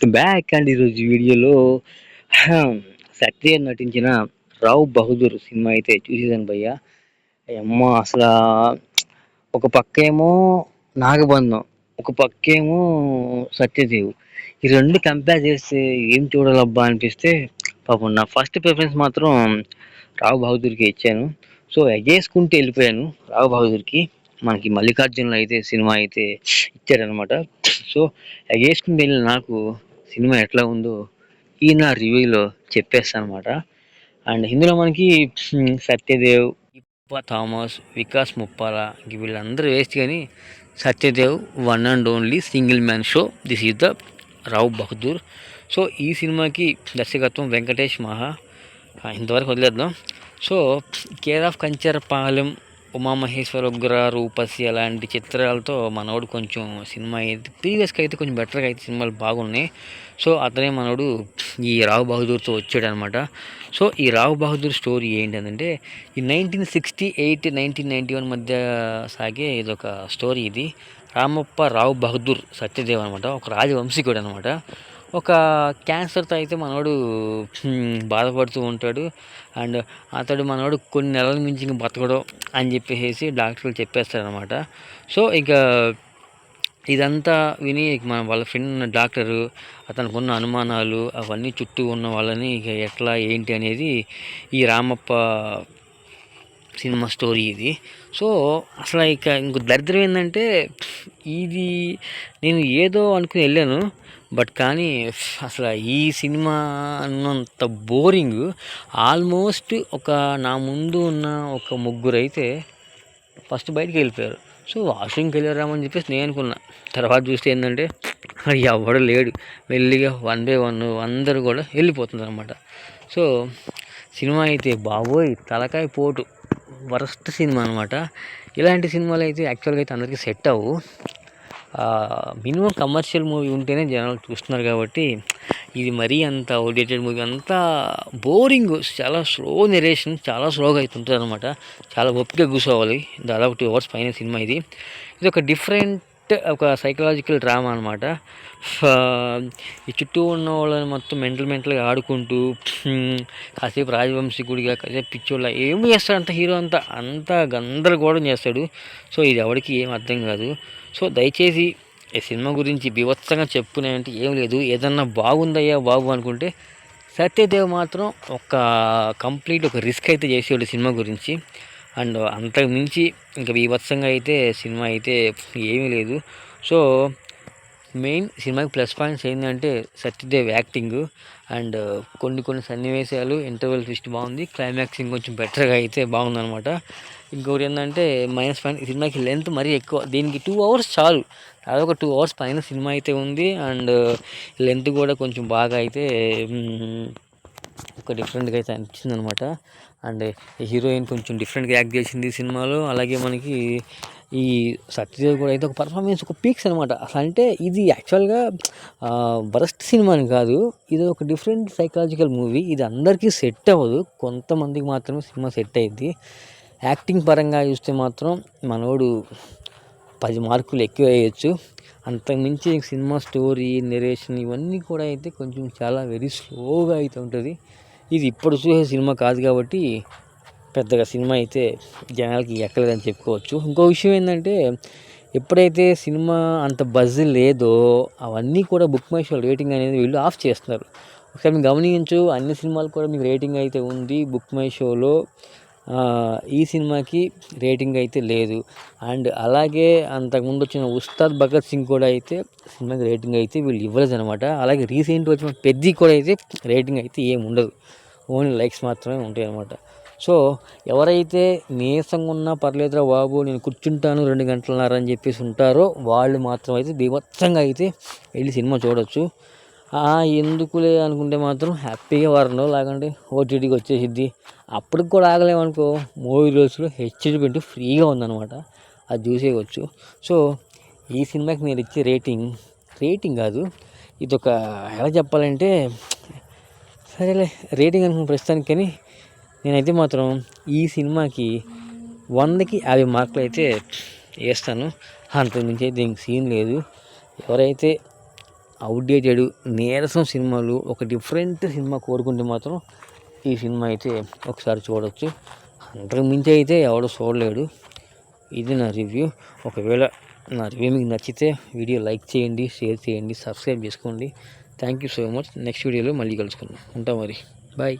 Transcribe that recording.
Back and ఈరోజు వీడియోలో సత్య నటించిన రావ్ బహదూర్ సినిమా అయితే చూసేసాను భయ్య. అమ్మ అసలు ఒక పక్కేమో నాగబంధం, ఒక పక్కేమో సత్యదేవ్. ఈ రెండు కంపేర్ చేస్తే ఏం చూడాలబ్బా అనిపిస్తే పాపం నా ఫస్ట్ ప్రిఫరెన్స్ మాత్రం రావ్ బహదూర్కి ఇచ్చాను. సో ఎగేసుకుంటూ వెళ్ళిపోయాను రావ్ బహదూర్కి. మనకి మల్లికార్జునులు అయితే సినిమా అయితే ఇచ్చారనమాట. సో ఎగేసుకుని వెళ్ళిన నాకు సినిమా ఎట్లా ఉందో ఈ నా రివ్యూలో చెప్పేస్తాను అనమాట. అండ్ ఇందులో మనకి సత్యదేవ్, ఇప్ప థామస్, వికాస్ ముప్పాల వీళ్ళందరూ వేస్ట్ కానీ Satyadev one and only single man show. This is the Rao Bahadur. So ఈ సినిమాకి దర్శకత్వం వెంకటేష్ మహా. ఇంతవరకు వదిలేద్దాం. So care of Kancharapalem, Umamaheswara, Ugra, రూపసి అలాంటి చిత్రాలతో మనోడు కొంచెం సినిమా అయితే ప్రీవియస్గా అయితే కొంచెం బెటర్గా అయితే సినిమాలు బాగున్నాయి. సో అతనే మనోడు ఈ రావ్ బహదూర్తో వచ్చాడనమాట. సో ఈ రావ్ బహదూర్ స్టోరీ ఏంటంటే ఈ 1968 1991 మధ్య సాగే ఇదొక స్టోరీ. ఇది రామప్ప రావ్ బహదూర్ సత్యదేవ్ అనమాట, ఒక రాజవంశీకుడు అనమాట. ఒక క్యాన్సర్తో అయితే మనోడు బాధపడుతూ ఉంటాడు. అండ్ అతడు మనోడు కొన్ని నెలల మించి ఇంక బతకడం అని చెప్పేసి డాక్టర్లు చెప్పేస్తారనమాట. సో ఇక ఇదంతా విని వాళ్ళ ఫ్రెండ్ డాక్టరు అతనికి ఉన్న అనుమానాలు అవన్నీ చుట్టూ ఉన్న వాళ్ళని ఇక ఎట్లా ఏంటి అనేది ఈ రామప్ప సినిమా స్టోరీ ఇది. సో అసలు ఇక ఇంకో దరిద్రం ఏంటంటే ఇది నేను ఏదో అనుకుని వెళ్ళాను, బట్ కానీ అసలు ఈ సినిమా అన్నంత బోరింగ్. ఆల్మోస్ట్ ఒక నా ముందు ఉన్న ఒక ముగ్గురు అయితే ఫస్ట్ బయటికి వెళ్ళిపోయారు. సో వాష్రూమ్కి వెళ్ళారామని చెప్పేసి నేను అనుకున్నా. తర్వాత చూస్తే ఏంటంటే ఎవడు లేడు, మెల్లిగా 1 by 1 అందరూ కూడా వెళ్ళిపోతున్నారు అనమాట. సో సినిమా అయితే బాబోయ్ తలకాయ పోటు, వరస్ట్ సినిమా అనమాట. ఇలాంటి సినిమాలు అయితే యాక్చువల్గా అయితే అందరికీ సెట్ అవ్వు. మినిమం కమర్షియల్ మూవీ ఉంటేనే జనాలు చూస్తున్నారు కాబట్టి ఇది మరీ అంత అవుడేటెడ్ మూవీ, అంతా బోరింగ్, చాలా స్లో నెరేషన్, చాలా స్లోగా అవుతుంటుంది అనమాట. చాలా ఓపికగా కూర్చోవాలి. దాదాపు 2 hours పైన సినిమా ఇది. ఇది ఒక డిఫరెంట్, ఒక సైకలాజికల్ డ్రామా అనమాట. ఈ చుట్టూ ఉన్న వాళ్ళని మొత్తం మెంటల్గా ఆడుకుంటూ కాసేపు రాజవంశీకుడిగా, కాసేపు పిచ్చోళ్ళ ఏమి చేస్తాడు అంత హీరో, అంతా గందరగోళం చేస్తాడు. సో ఇది ఎవరికి ఏం అర్థం కాదు. సో దయచేసి ఈ సినిమా గురించి బీభత్సంగా చెప్పుకునేంటే ఏం లేదు. ఏదన్నా బాగుందయ్యా బాబు అనుకుంటే సత్యదేవ్ మాత్రం కంప్లీట్ ఒక రిస్క్ అయితే చేసేవాడు సినిమా గురించి. అండ్ అంతకు మించి ఇంకా బీభత్సంగా అయితే సినిమా అయితే ఏమీ లేదు. సో మెయిన్ సినిమాకి ప్లస్ పాయింట్స్ ఏంటంటే సత్యదేవ్ యాక్టింగ్ అండ్ కొన్ని సన్నివేశాలు, ఇంటర్వెల్ ట్విస్ట్ బాగుంది, క్లైమాక్సింగ్ కొంచెం బెటర్గా అయితే బాగుందనమాట. ఇంకొకటి ఏంటంటే మైనస్ పాయింట్, సినిమాకి లెంత్ మరీ ఎక్కువ. దీనికి 2 hours చాలు, అదొక 2 hours పైన సినిమా అయితే ఉంది. అండ్ లెంత్ కూడా కొంచెం బాగా అయితే ఒక డిఫరెంట్గా అయితే అనిపించింది అనమాట. అండ్ హీరోయిన్ కొంచెం డిఫరెంట్గా యాక్ట్ చేసింది సినిమాలో. అలాగే మనకి ఈ సత్యదేవ్ కూడా అయితే ఒక పర్ఫార్మెన్స్, ఒక పీక్స్ అనమాట. అసలు అంటే ఇది యాక్చువల్గా వరస్ట్ సినిమా అని కాదు, ఇది ఒక డిఫరెంట్ సైకలాజికల్ మూవీ. ఇది అందరికీ సెట్ అవ్వదు, కొంతమందికి మాత్రమే సినిమా సెట్ అయ్యిద్ది. యాక్టింగ్ పరంగా చూస్తే మాత్రం మనోడు 10 మార్కులు ఎక్కువ వేయచ్చు. అంతకుమించి సినిమా స్టోరీ, నెరేషన్ ఇవన్నీ కూడా అయితే కొంచెం చాలా వెరీ స్లోగా అయితే ఉంటుంది. ఇది ఇప్పుడు చూసే సినిమా కాదు కాబట్టి పెద్దగా సినిమా అయితే జనాలకి ఎక్కలేదని చెప్పుకోవచ్చు. ఇంకో విషయం ఏంటంటే ఎప్పుడైతే సినిమా అంత బజ్ లేదో అవన్నీ కూడా బుక్ మై షో రేటింగ్ అనేది వీళ్ళు ఆఫ్ చేస్తున్నారు. ఒకసారి మీరు గమనించు, అన్ని సినిమాలు కూడా మీకు రేటింగ్ అయితే ఉంది బుక్ మై షోలో. ఈ సినిమాకి రేటింగ్ అయితే లేదు. అండ్ అలాగే అంతకుముందు వచ్చిన ఉస్తాద్ భగత్ సింగ్ కూడా అయితే సినిమాకి రేటింగ్ అయితే వీళ్ళు ఇవ్వలేదు అనమాట. అలాగే రీసెంట్ వచ్చిన పెద్ది కూడా అయితే రేటింగ్ అయితే ఏమి ఉండదు, ఓన్లీ లైక్స్ మాత్రమే ఉంటాయి అనమాట. సో ఎవరైతే నీరసంగా ఉన్నా పర్లేదురా బాబు నేను కూర్చుంటాను 2 గంటలన్నర అని చెప్పేసి ఉంటారో వాళ్ళు మాత్రం అయితే బీభత్సంగా అయితే వెళ్ళి సినిమా చూడవచ్చు. ఎందుకులే అనుకుంటే మాత్రం హ్యాపీగా వారం రోజులు ఆగండి, ఓటీటీకి వచ్చేసిద్ది. అప్పటికి కూడా ఆగలేమనుకో, మూవీ రోజులు హెచ్డి ఫ్రీగా ఉందన్నమాట, అది చూసేయవచ్చు. సో ఈ సినిమాకి నేను ఇచ్చే రేటింగ్ కాదు, ఇది ఒక ఎలా చెప్పాలంటే, సరేలే రేటింగ్ అనుకున్న ప్రస్తుతానికి. కానీ నేనైతే మాత్రం ఈ సినిమాకి 100కి 50 మార్కులు అయితే వేస్తాను. అంతకుమించి అయితే దీనికి సీన్ లేదు. ఎవరైతే అవుట్డేటెడ్ నీరసం సినిమాలు ఒక డిఫరెంట్ సినిమా కోరుకుంటే మాత్రం ఈ సినిమా అయితే ఒకసారి చూడవచ్చు. అంతకు మించి అయితే ఎవడో చూడలేడు. ఇది నా రివ్యూ. ఒకవేళ నా రివ్యూ మీకు నచ్చితే వీడియో లైక్ చేయండి, షేర్ చేయండి, సబ్స్క్రైబ్ చేసుకోండి. Thank you so much. Next వీడియోలో మళ్ళీ కలుసుకుందాం. ఉంటాం మరి. బాయ్.